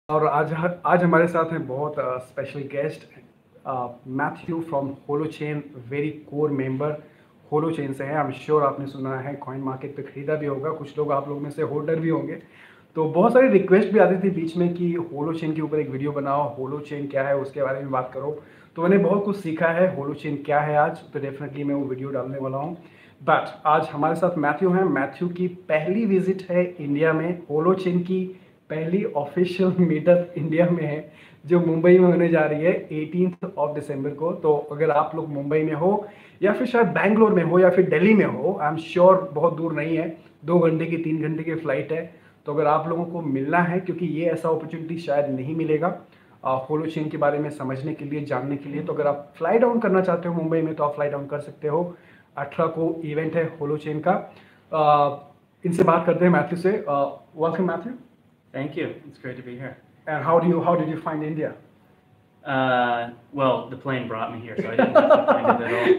और आज हमारे साथ हैं बहुत special guest Matthew from Holochain, very core member Holochain से हैं। आई एम श्योर आपने सुना है, कॉइन मार्केट पे खरीदा भी होगा, कुछ लोग आप लोगों में से होल्डर भी होंगे। तो बहुत सारी रिक्वेस्ट भी आती थी बीच में कि होलोचेन के ऊपर एक वीडियो बनाओ, होलोचेन क्या है उसके बारे में बात करो। तो मैंने बहुत कुछ सीखा है होलोचेन क्या है आज, तो डेफिनेटली मैं वो वीडियो डालने वाला हूँ। बट आज हमारे साथ मैथ्यू हैं। मैथ्यू की पहली विजिट है इंडिया में, होलोचेन की पहली ऑफिशियल मीटअप इंडिया में है जो मुंबई में होने जा रही है 18 ऑफ दिसंबर को। तो अगर आप लोग मुंबई में हो या फिर शायद बैंगलोर में हो या फिर दिल्ली में हो, आई एम श्योर बहुत दूर नहीं है, 2 घंटे की 3 घंटे की फ्लाइट है। तो अगर आप लोगों को मिलना है, क्योंकि ये ऐसा अपॉर्चुनिटी शायद नहीं मिलेगा होलोचेन के बारे में समझने के लिए, जानने के लिए, तो अगर आप फ्लाई डाउन करना चाहते हो मुंबई में तो आप फ्लाई डाउन कर सकते हो। 18 को इवेंट है होलोचेन का। इनसे बात करते हैं मैथ्यू से। Welcome Matthew. Thank you. It's great to be here. And how did you find India? Well, the plane brought me here, so I didn't have to find it at all.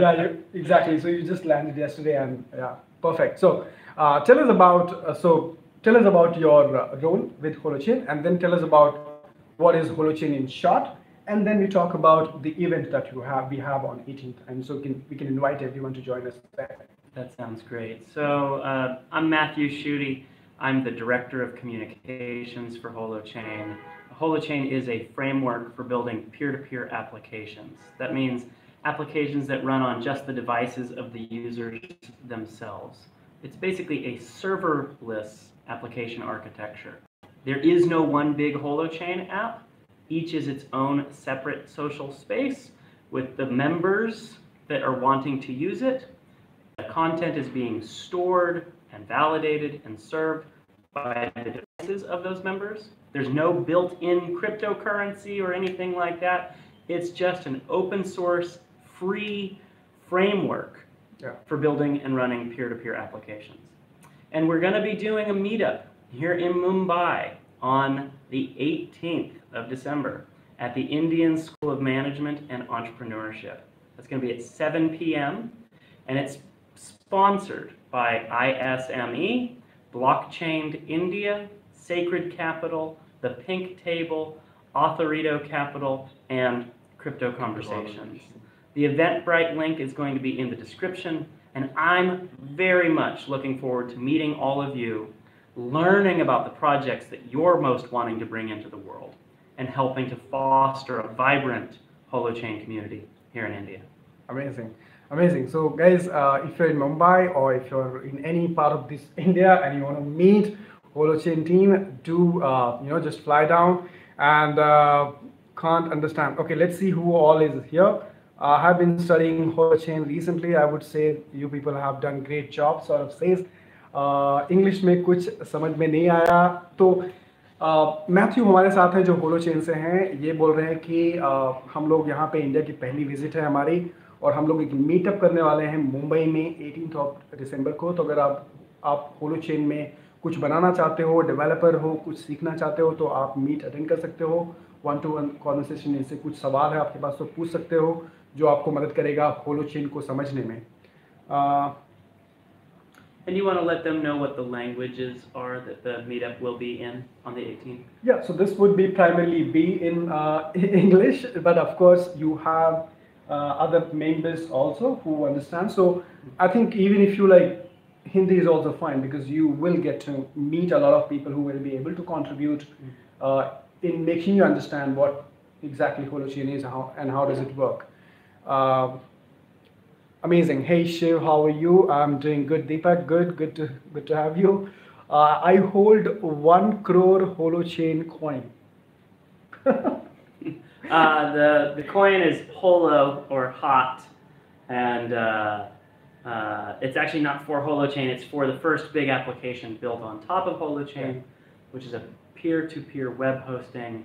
Yeah, exactly. So you just landed yesterday, and yeah, perfect. So tell us about your role with Holochain, and then tell us about what is Holochain in short, and then we talk about the event that we have on 18th, and so we can invite everyone to join us there. That sounds great. So I'm Matthew Schutte. I'm the Director of Communications for Holochain. Holochain is a framework for building peer-to-peer applications. That means applications that run on just the devices of the users themselves. It's basically a serverless application architecture. There is no one big Holochain app. Each is its own separate social space with the members that are wanting to use it. The content is being stored and validated and served by the devices of those members. There's no built-in cryptocurrency or anything like that. It's just an open source, free framework for building and running peer-to-peer applications. And we're going to be doing a meetup here in Mumbai on the 18th of December at the Indian School of Management and Entrepreneurship. That's going to be at 7 p.m. and it's sponsored by ISME, Blockchained India, Sacred Capital, The Pink Table, Authorito Capital, and Crypto Conversations. The Eventbrite link is going to be in the description, and I'm very much looking forward to meeting all of you, learning about the projects that you're most wanting to bring into the world, and helping to foster a vibrant Holochain community here in India. Amazing. Amazing. So guys, if you're in Mumbai or if you're in any part of this India and you want to meet Holochain team, do just fly down. And can't understand. Okay, let's see who all is here. I have been studying Holochain recently. I would say you people have done great job. Sort of says English में कुछ समझ में नहीं आया, तो Matthew हमारे साथ हैं जो होलोचेन से हैं। ये बोल रहे हैं कि हम लोग यहाँ पे इंडिया की पहली विजिट है हमारी, और हम लोग एक मीटअप करने वाले हैं मुंबई में 18 ऑफ दिसंबर को। तो अगर आप होलोचेन में कुछ बनाना चाहते हो, डेवलपर हो, कुछ सीखना चाहते हो, तो आप मीट अटेंड कर सकते हो। 1-to-1 कॉन्वर्सेशन, इनसे कुछ सवाल है आपके पास तो पूछ सकते हो, जो आपको मदद करेगा होलोचेन को समझने में। And you want to let them know what the languages are that the meetup will be in on the 18th? Yeah, so this would be primarily be in English, but of course you have other members also who understand. So I think even if you like Hindi is also fine, because you will get to meet a lot of people who will be able to contribute in making you understand what exactly Holochain is and how does it work. Amazing. Hey Shiv, how are you? I'm doing good. Deepak, good to have you. I hold 1 crore Holochain coin. The coin is Holo or hot, and it's actually not for Holochain. It's for the first big application built on top of Holochain, which is a peer-to-peer web hosting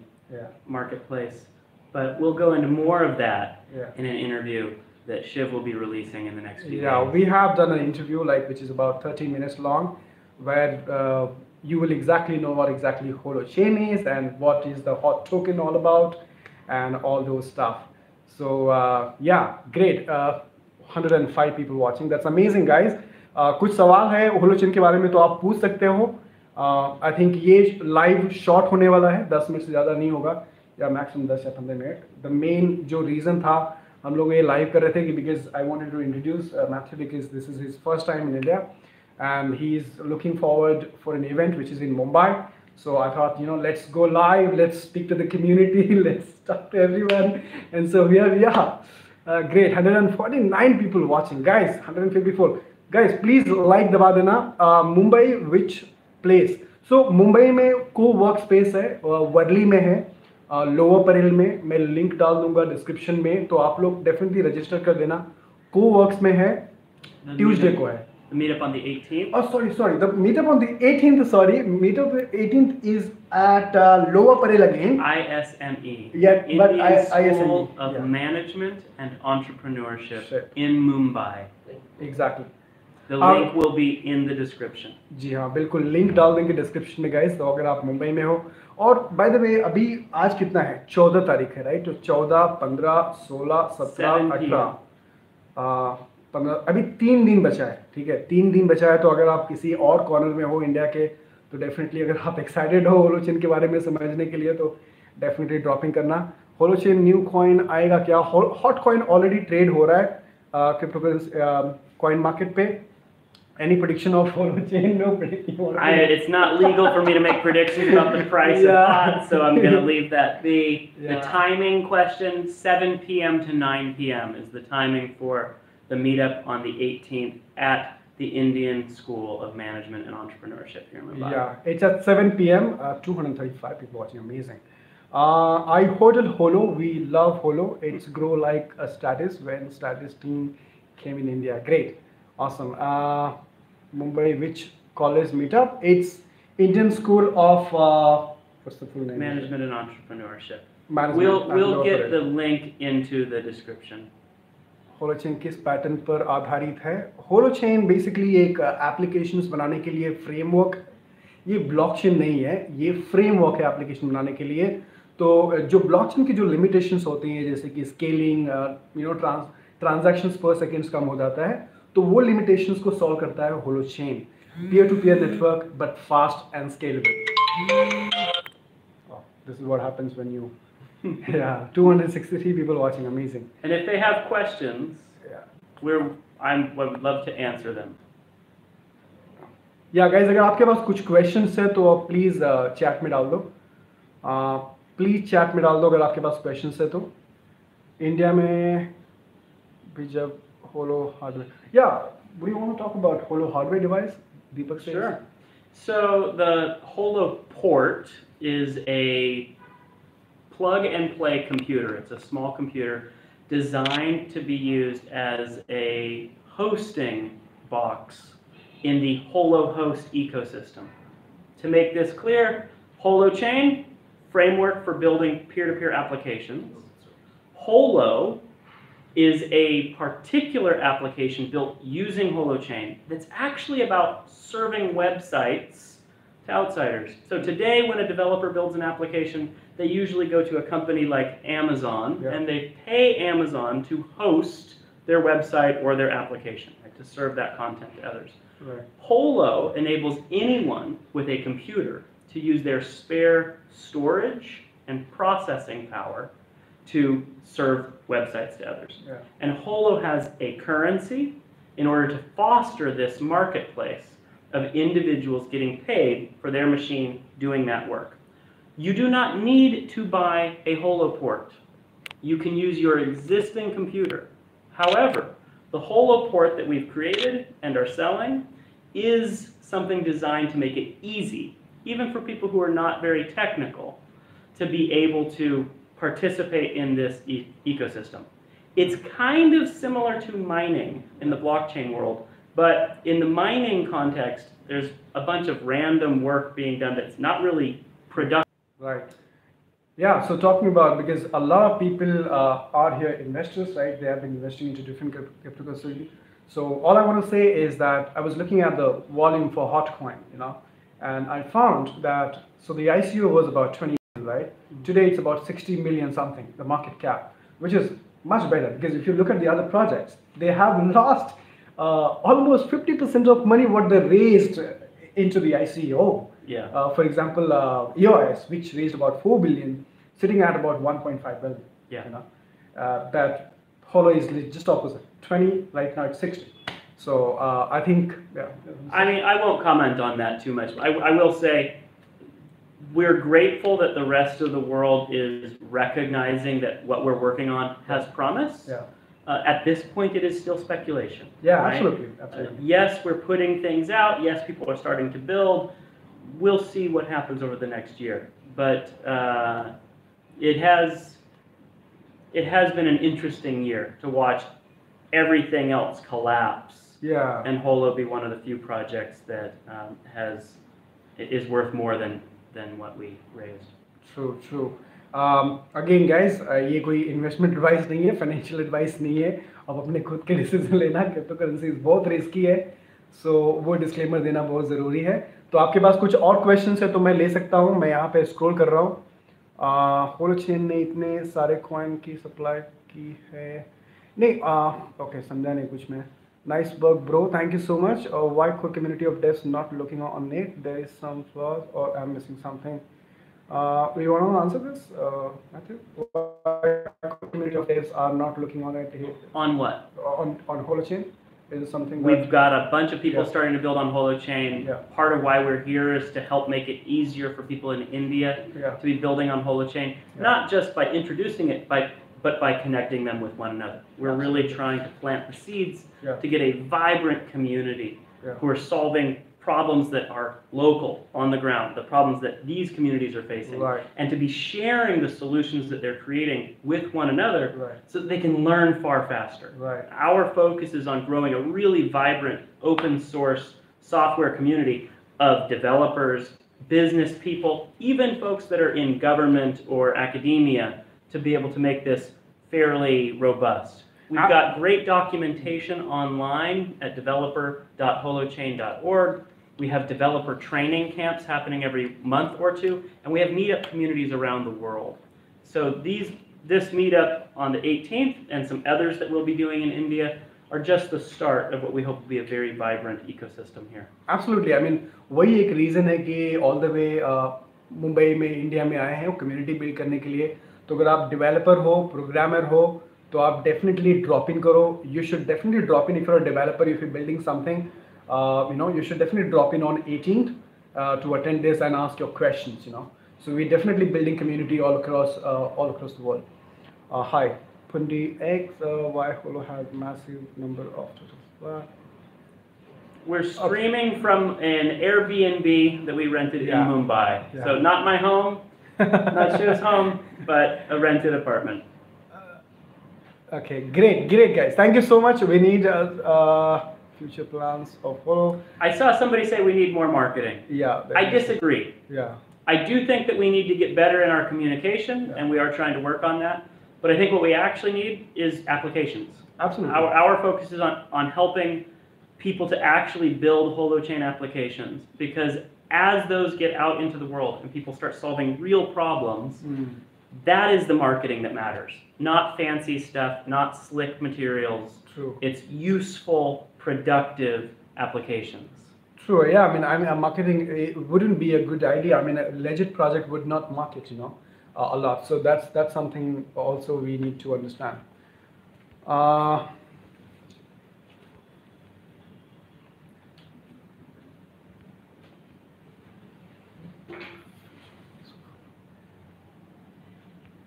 marketplace. But we'll go into more of that in an interview that Shiv will be releasing in the next few days. Yeah, we have done an interview which is about 30 minutes long, where you will exactly know what exactly Holochain is and what is the hot token all about and all those stuff. So yeah, great. 105 people watching. That's amazing, guys. कुछ सवाल है होलोचेन के बारे में तो आप पूछ सकते हो। आई थिंक ये लाइव शॉर्ट होने वाला है, 10 मिनट से ज़्यादा नहीं होगा, या मैक्सिमम 10 या 15 मिनट। द मेन जो रीज़न था हम लोग ये लाइव कर रहे थे कि because I wanted to introduce Matthew because this is his first time in India and he is looking forward for an event which is in Mumbai. So I thought, you know, let's go live, let's speak to the community, let's talk to everyone. And so here we are. Great, 149 people watching. Guys, 154. Guys, please like दबा देना. Mumbai, which place? So Mumbai में co-work space है, वर्ली में है, lower Parel में, मैं link डाल दूंगा डिस्क्रिप्शन में, तो आप लोग डेफिनेटली रजिस्टर कर देना। co-works में है, ट्यूसडे को है। The meetup on the 18th. Oh, sorry. The meetup on the 18th. Sorry, meetup 18th is at Lower Parel again. ISME. Yeah, but Indian ISME. School of Yeah. Management and Entrepreneurship Sure. in Mumbai. Exactly. The link will be in the description. जी हाँ, बिल्कुल link डाल देंगे description में guys, तो अगर आप मुंबई में हो। और बाय द वे अभी आज कितना है, 14 तारीख है, राइट? तो 14, 15, 16, 17, 18, 15, अभी 3 दिन बचा है, ठीक है, 3 दिन बचा है। तो अगर आप किसी और कॉर्नर में हो इंडिया के, तो डेफिनेटली अगर आप एक्साइटेड हो होलोचेन के बारे में समझने के लिए, तो डेफिनेटली ड्रॉपिंग करना। होलोचेन न्यू कॉइन आएगा क्या? हॉट कॉइन ऑलरेडी ट्रेड हो रहा है क्रिप्टो कॉइन मार्केट पे। Any prediction of Holochain? No prediction. It's not legal for me to make predictions about the price of hot, so I'm going to leave that be. The timing question, 7 p.m. to 9 p.m. is the timing for the meetup on the 18th at the Indian School of Management and Entrepreneurship here in Mumbai. Yeah, it's at 7 p.m. 235 people watching, amazing. I hodl Holo, we love Holo. It's grow like a status when status team came in India. Great. Awesome. Mumbai, which college meetup? It's Indian School of what's the full name? Management and Entrepreneurship. Management. We'll get the link into the description. Holochain किस pattern पर आधारित है? Holochain basically एक applications बनाने के लिए framework, ये blockchain नहीं है, ये फ्रेमवर्क है एप्लीकेशन बनाने के लिए। तो जो ब्लॉकचेन की जो लिमिटेशंस होती हैं, जैसे कि स्केलिंग, ट्रांजैक्शंस पर सेकेंड्स कम हो जाता है, तो वो लिमिटेशंस को सॉल्व करता है Holochain. Peer to peer network but fast and scalable. This is what happens when you 263 people watching, amazing. And if they have questions, I would love to answer them. Yeah guys, अगर आपके पास कुछ questions है तो आप please chat में डाल दो, please chat में डाल दो अगर आपके पास क्वेश्चंस है तो। इंडिया में भी जब Holo hardware. Yeah, would you want to talk about Holo hardware device? Deepak says. Sure. So the Holo port is a plug and play computer. It's a small computer designed to be used as a hosting box in the Holo host ecosystem. To make this clear, Holochain, framework for building peer-to-peer applications. Holo is a particular application built using Holochain that's actually about serving websites to outsiders. So today, when a developer builds an application, they usually go to a company like Amazon, and they pay Amazon to host their website or their application, right, to serve that content to others. Right. Holo enables anyone with a computer to use their spare storage and processing power to serve websites to others. Yeah. And Holo has a currency in order to foster this marketplace of individuals getting paid for their machine doing that work. You do not need to buy a Holo port. You can use your existing computer. However, the Holo port that we've created and are selling is something designed to make it easy, even for people who are not very technical, to be able to participate in this ecosystem. It's kind of similar to mining in the blockchain world, but in the mining context, there's a bunch of random work being done that's not really productive. Right. Yeah, so talking about, because a lot of people are here investors, right? They have been investing into different cryptocurrency. So all I want to say is that I was looking at the volume for Hotcoin, and I found that, so the ICO was about 20 million, right? Today it's about 60 million something, the market cap, which is much better, because if you look at the other projects, they have lost almost 50% of money what they raised into the ICO. Yeah. For example, EOS, which raised about 4 billion, sitting at about 1.5 billion. Yeah. You know, that Holo is just opposite, 20, right now it's 60. So I think, yeah. I mean, I won't comment on that too much. I will say we're grateful that the rest of the world is recognizing that what we're working on has promise. Yeah. At this point, it is still speculation. Yeah, right? absolutely. Absolutely. Yes, we're putting things out. Yes, people are starting to build. We'll see what happens over the next year. But it has been an interesting year to watch everything else collapse. Yeah. And Holo be one of the few projects that is worth more than what we raised. True, true. Again guys, ये कोई investment advice नहीं है, financial advice नहीं है. अब अपने खुद के डिसीजन लेना, क्रिप्टो करेंसीज बहुत रिस्की है, सो वो डिस्क्लेमर देना बहुत ज़रूरी है. तो आपके पास कुछ और क्वेश्चंस है तो मैं ले सकता हूँ. मैं यहाँ पे स्क्रॉल कर रहा हूँ. होलोचेन ने इतने सारे कॉइन की सप्लाई की है नहीं. ओके, समझा नहीं कुछ में. Nice work, bro. Thank you so much. Why could community of devs not looking on it? There is some flaws, or I'm missing something. We want to answer this, Matthew? Why community of devs are not looking on it? On what? On Holochain? Is it something We've got a bunch of people Yeah. starting to build on Holochain. Yeah. Part of why we're here is to help make it easier for people in India Yeah. to be building on Holochain, not just by introducing it, but by connecting them with one another. We're really trying to plant the seeds Yeah. to get a vibrant community Yeah. who are solving problems that are local, on the ground, the problems that these communities are facing, Right. and to be sharing the solutions that they're creating with one another Right. so that they can learn far faster. Right. Our focus is on growing a really vibrant, open source software community of developers, business people, even folks that are in government or academia, to be able to make this fairly robust. We've got great documentation online at developer.holochain.org. We have developer training camps happening every month or two, and we have meetup communities around the world. So this meetup on the 18th and some others that we'll be doing in India are just the start of what we hope will be a very vibrant ecosystem here. Absolutely. I mean, वही एक reason है कि all the way Mumbai में, India में आए हैं community build करने के लिए. तो अगर आप डेवलपर हो, प्रोग्रामर हो, तो आप डेफिनेटली ड्रॉप इन करो. You should definitely drop in if you are a developer, if you building something. You should definitely drop in on 18th to attend this and ask your questions. So we're definitely building community all across the world. Hi, Pundi X. Why Holo has massive number of tutors? We're streaming from an Airbnb that we rented in Mumbai. Yeah. So not my home, not Schu's home, but a rented apartment. Okay, great guys. Thank you so much. We need future plans of Holo. I saw somebody say we need more marketing. Yeah. I disagree. Yeah. I do think that we need to get better in our communication, and we are trying to work on that. But I think what we actually need is applications. Absolutely. Our focus is on helping people to actually build Holochain applications, because as those get out into the world and people start solving real problems, that is the marketing that matters. Not fancy stuff, not slick materials. True. It's useful, productive applications. True. Yeah. I mean, marketing wouldn't be a good idea. I mean, a legit project would not market, a lot. So that's something also we need to understand.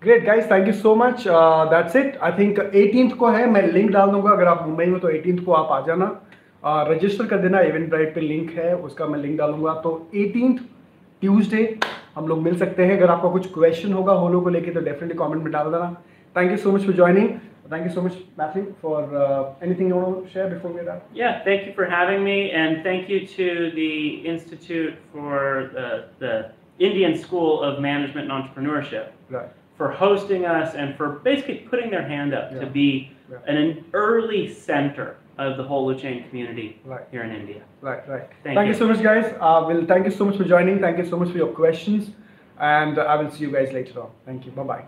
Great guys, thank you so much. That's it. I think 18th को है, मैं link डाल दूंगा. अगर आप मुंबई में तो 18th को आप आ जाना, रजिस्टर कर देना. इवेंटब्राइट पे लिंक है, उसका मैं लिंक डालूंगा. तो 18th ट्यूसडे हम लोग मिल सकते हैं. अगर आपका कुछ क्वेश्चन होगा होलो को लेके तो डेफिनेटली कमेंट में डाल देना. Thank you so much for joining. Thank you so much, Matthew, for anything you want to share before we wrap? Yeah, thank you for having me, and thank you to the Institute for the Indian School of Management and Entrepreneurship. Right. For hosting us and for basically putting their hand up to be an early center of the Holochain community here in India. Right. Thank you so much, guys. Thank you so much for joining. Thank you so much for your questions. And I will see you guys later on. Thank you. Bye-bye.